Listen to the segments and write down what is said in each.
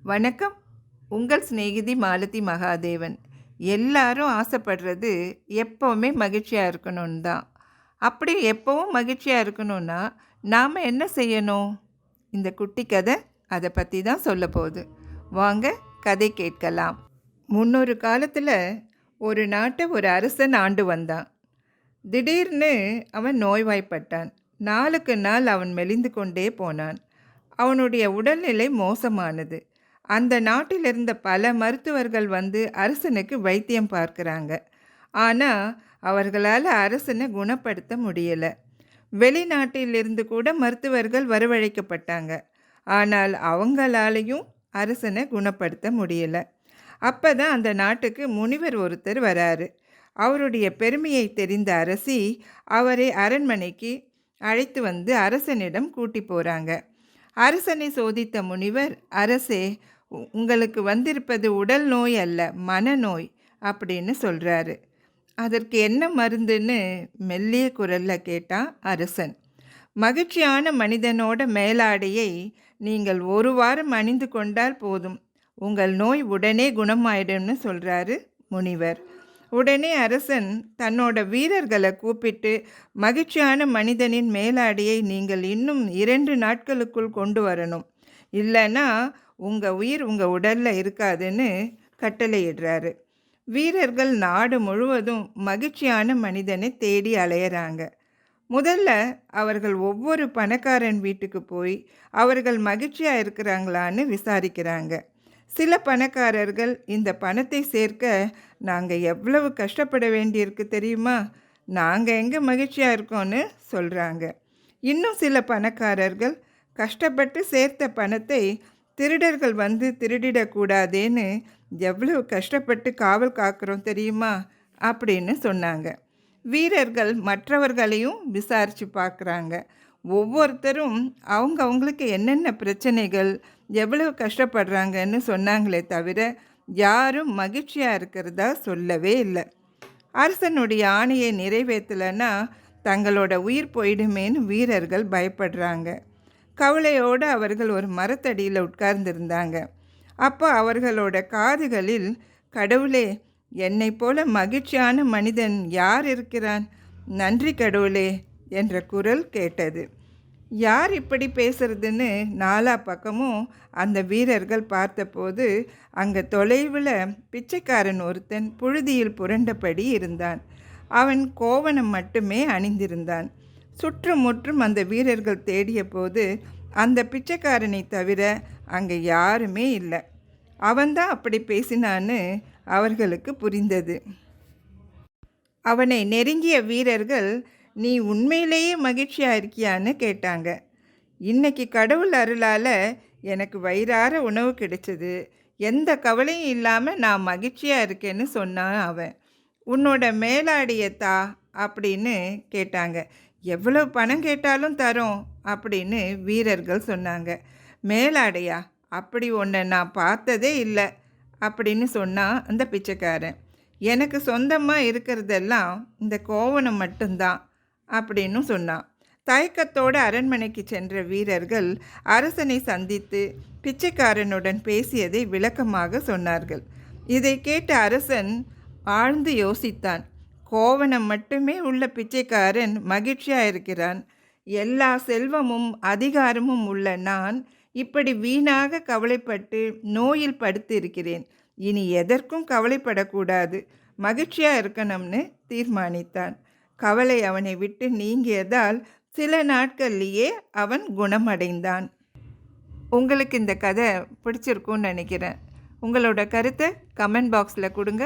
வணக்கம். உங்கள் சிநேகிதி மாலதி மகாதேவன். எல்லாரும் ஆசைப்படுறது எப்போவுமே மகிழ்ச்சியாக இருக்கணும்னு தான். அப்படி எப்போவும் மகிழ்ச்சியாக இருக்கணும்னா நாம் என்ன செய்யணும்? இந்த குட்டி கதை அதை பற்றி தான் சொல்ல போகுது. வாங்க கதை கேட்கலாம். முன்னொரு காலத்தில் ஒரு நாட்டை ஒரு அரசன் ஆண்டு வந்தான். திடீர்னு அவன் நோய்வாய்ப்பட்டான். நாளுக்கு நாள் அவன் மெலிந்து கொண்டே போனான். அவனுடைய உடல்நிலை மோசமானது. அந்த நாட்டில் இருந்த பல மருத்துவர்கள் வந்து அரசனுக்கு வைத்தியம் பார்க்குறாங்க. ஆனால் அவர்களால் அரசனை குணப்படுத்த முடியலை. வெளிநாட்டிலிருந்து கூட மருத்துவர்கள் வரவழைக்கப்பட்டாங்க. ஆனால் அவங்களாலையும் அரசனை குணப்படுத்த முடியலை. அப்போ தான் அந்த நாட்டுக்கு முனிவர் ஒருத்தர் வராரு. அவருடைய பெருமையை தெரிந்த அரசி அவரை அரண்மனைக்கு அழைத்து வந்து அரசனிடம் கூட்டி போகிறாங்க. அரசனை சோதித்த முனிவர், அரசே, உங்களுக்கு வந்திருப்பது உடல் நோய் அல்ல, மனநோய் அப்படின்னு சொல்கிறாரு. அதற்கு என்ன மருந்துன்னு மெல்லிய குரலில் கேட்டான் அரசன். மகிழ்ச்சியான மனிதனோட மேலாடையை நீங்கள் ஒரு வாரம் அணிந்து கொண்டால் போதும், உங்கள் நோய் உடனே குணமாயிடும்னு சொல்கிறாரு முனிவர். உடனே அரசன் தன்னோட வீரர்களை கூப்பிட்டு, மகிழ்ச்சியான மனிதனின் மேலாடையை நீங்கள் இன்னும் 2 நாட்களுக்குள் கொண்டு வரணும், இல்லைன்னா உங்கள் உயிர் உங்கள் உடலில் இருக்காதுன்னு கட்டளையிடுறாரு. வீரர்கள் நாடு முழுவதும் மகிழ்ச்சியான மனிதனை தேடி அலையிறாங்க. முதல்ல அவர்கள் ஒவ்வொரு பணக்காரன் வீட்டுக்கு போய் அவர்கள் மகிழ்ச்சியாக இருக்கிறாங்களான்னு விசாரிக்கிறாங்க. சில பணக்காரர்கள், இந்த பணத்தை சேர்க்க நாங்கள் எவ்வளவு கஷ்டப்பட வேண்டியிருக்கு தெரியுமா, நாங்கள் எங்கே மகிழ்ச்சியாக இருக்கோன்னு சொல்கிறாங்க. இன்னும் சில பணக்காரர்கள், கஷ்டப்பட்டு சேர்த்த பணத்தை திருடர்கள் வந்து திருடிடக்கூடாதேன்னு எவ்வளவு கஷ்டப்பட்டு காவல் காக்கிறோம் தெரியுமா அப்படின்னு சொன்னாங்க. வீரர்கள் மற்றவர்களையும் விசாரித்து பார்க்குறாங்க. ஒவ்வொருத்தரும் அவங்களுக்கு என்னென்ன பிரச்சனைகள், எவ்வளவு கஷ்டப்படுறாங்கன்னு சொன்னாங்களே தவிர யாரும் மகிழ்ச்சியாக இருக்கிறதா சொல்லவே இல்லை. அரசனுடைய ஆணையை நிறைவேற்றலைன்னா தங்களோட உயிர் போயிடுமேன்னு வீரர்கள் பயப்படுறாங்க. கவலையோடு அவர்கள் ஒரு மரத்தடியில் உட்கார்ந்திருந்தாங்க. அப்போ அவர்களோட காதுகளில், கடவுளே, என்னை போல மகிழ்ச்சியான மனிதன் யார் இருக்கிறான்? நன்றி கடவுளே என்ற குரல் கேட்டது. யார் இப்படி பேசுறதுன்னு நாலா பக்கமும் அந்த வீரர்கள் பார்த்தபோது அங்கே தொலைவில் பிச்சைக்காரன் ஒருத்தன் புழுதியில் புரண்டபடி இருந்தான். அவன் கோவணம் மட்டுமே அணிந்திருந்தான். சுற்றுமுற்றும் அந்த வீரர்கள் தேடிய போது அந்த பிச்சைக்காரனை தவிர அங்கே யாருமே இல்லை. அவன்தான் அப்படி பேசினான்னு அவர்களுக்கு புரிந்தது. அவனை நெருங்கிய வீரர்கள், நீ உண்மையிலேயே மகிழ்ச்சியாக இருக்கியான்னு கேட்டாங்க. இன்னைக்கு கடவுள் அருளால் எனக்கு வயிறார உணவு கிடைச்சது, எந்த கவலையும் இல்லாமல் நான் மகிழ்ச்சியாக இருக்கேன்னு சொன்னான் அவன். உன்னோட மேலாடையை தா அப்படின்னு கேட்டாங்க. எவ்வளவு பணம் கேட்டாலும் தரோம் அப்படின்னு வீரர்கள் சொன்னாங்க. மேலாடையா? அப்படி ஒன்றை நான் பார்த்ததே இல்லை அப்படின்னு சொன்னான் அந்த பிச்சைக்காரன். எனக்கு சொந்தமாக இருக்கிறதெல்லாம் இந்த கோவணம் மட்டும்தான் அப்படின்னு சொன்னான். தயக்கத்தோடு அரண்மனைக்கு சென்ற வீரர்கள் அரசனை சந்தித்து பிச்சைக்காரனுடன் பேசியதை விளக்கமாக சொன்னார்கள். இதை கேட்ட அரசன் ஆழ்ந்து யோசித்தான். கோவணம் மட்டுமே உள்ள பிச்சைக்காரன் மகிழ்ச்சியாக இருக்கிறான். எல்லா செல்வமும் அதிகாரமும் உள்ள நான் இப்படி வீணாக கவலைப்பட்டு நோயில் படுத்து இருக்கிறேன். இனி எதற்கும் கவலைப்படக்கூடாது, மகிழ்ச்சியாக இருக்கணும்னு தீர்மானித்தான். கவலை அவனை விட்டு நீங்கியதால் சில நாட்கள்லேயே அவன் குணமடைந்தான். உங்களுக்கு இந்த கதை பிடிச்சிருக்கும்னு நினைக்கிறேன். உங்களோட கருத்தை கமெண்ட் பாக்ஸில் கொடுங்க.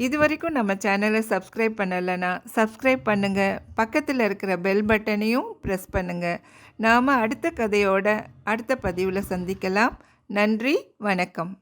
இது வரைக்கும் நம்ம சேனலை சப்ஸ்கிரைப் பண்ணலைன்னா சப்ஸ்கிரைப் பண்ணுங்கள். பக்கத்தில் இருக்கிற பெல் பட்டனையும் ப்ரெஸ் பண்ணுங்கள். நாம் அடுத்த கதையோட அடுத்த பதிவில் சந்திக்கலாம். நன்றி, வணக்கம்.